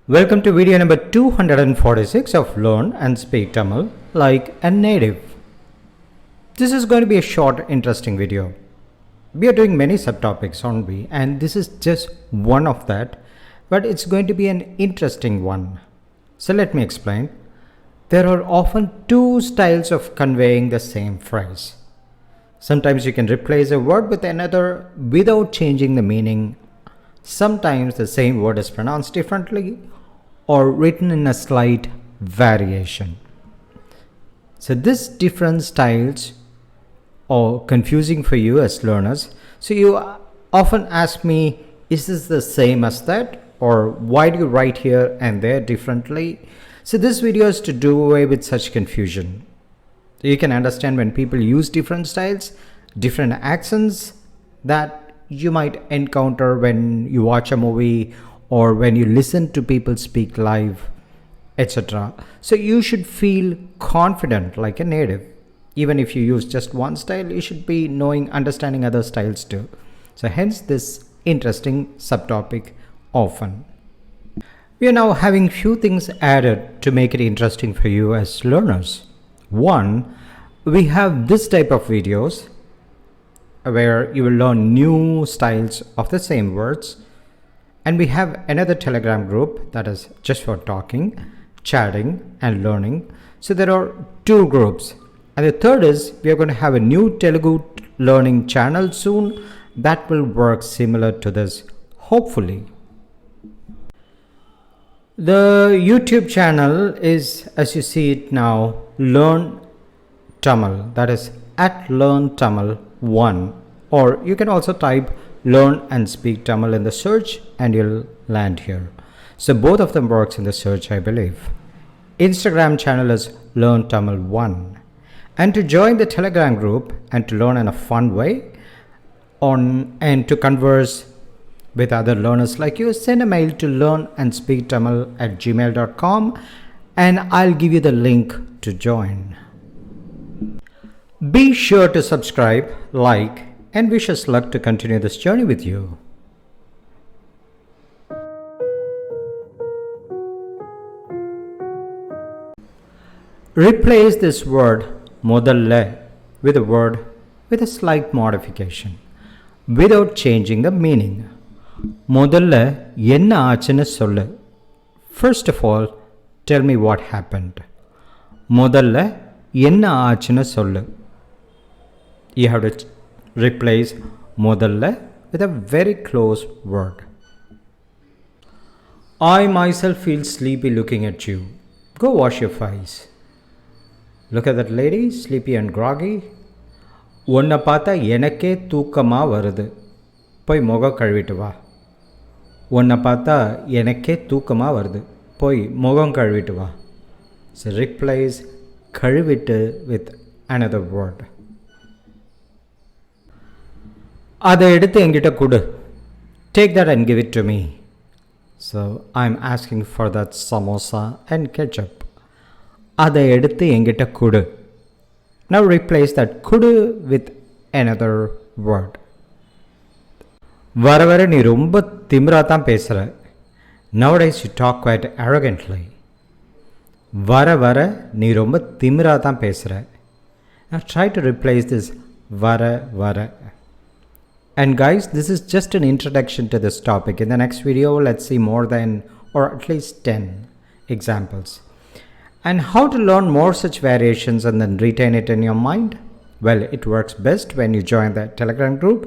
Welcome to video number 246 of Learn and Speak Tamil like a native. This is going to be a short, interesting video. We are doing many subtopics, aren't we? And this is just one of that, but it's going to be an interesting one. So let me explain. There are often two styles of conveying the same phrase. Sometimes you can replace a word with another without changing the meaning. Sometimes the same word is pronounced differently or written in a slight variation. So these different styles are confusing for you as learners. So you often ask me, is this the same as that? Or why do you write here and there differently? So this video is to do away with such confusion. So you can understand when people use different styles, different accents that you might encounter when you watch a movie or when you listen to people speak live, etc. So you should feel confident like a native. Even if you use just one style, you should be understanding other styles too. So hence this interesting subtopic often. We are now having few things added to make it interesting for you as learners. One, we have this type of videos where you will learn new styles of the same words. And we have another Telegram group that is just for talking, chatting and learning. So there are two groups. And the third is we are going to have a new Telugu learning channel soon that will work similar to this, hopefully. The YouTube channel is, as you see it now, Learn Tamil. That is at Learn Tamil 1. Or you can also type Learn and Speak Tamil in the search and you'll land here. So both of them works in the search, I believe. Instagram channel is Learn Tamil 1. And to join the Telegram group and to learn in a fun way and to converse with other learners like you, send a mail to learnandspeaktamil@gmail.com and I'll give you the link to join. Be sure to subscribe, like, and wish us luck to continue this journey with you. Replace this word modalla with a word with a slight modification without changing the meaning. Modalla enna aachunu sollu. First of all, tell me what happened. Modalla enna aachunu sollu. You have to replace modalla with a very close word. I myself feel sleepy looking at you. Go wash your face. Look at that lady, sleepy and groggy. Onna paatha enakke தூக்கமா வருது. போய் முகம் கழுவிட்டு வா. Onna paatha enakke தூக்கமா வருது. போய் முகம் கழுவிட்டு வா. So replace கழுவிட்டு with another word. அதை எடுத்து என்கிட்ட கொடு. Take that and give it to me. So I'm asking for that samosa and ketchup. அதை எடுத்து என்கிட்ட கொடு. Now replace that கொடு with another word. வர வர நீ ரொம்ப திமிரா தான் பேசுற. Nowadays you talk quite arrogantly. வர வர நீ ரொம்ப திமிரா தான் பேசுற. Now try to replace this வர வர. And guys, this is just an introduction to this topic. In the next video, let's see more than or at least 10 examples. And how to learn more such variations and then retain it in your mind? Well, it works best when you join the Telegram group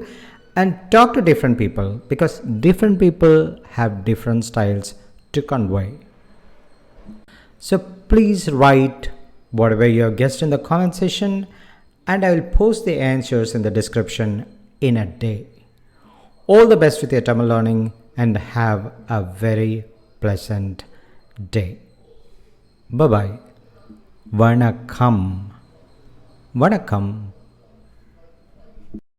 and talk to different people because different people have different styles to convey. So please write whatever you have guessed in the comment section and I will post the answers in the description in a day. All the best with your Tamil learning and have a very pleasant day. Bye bye. Vanakkam. Vanakkam.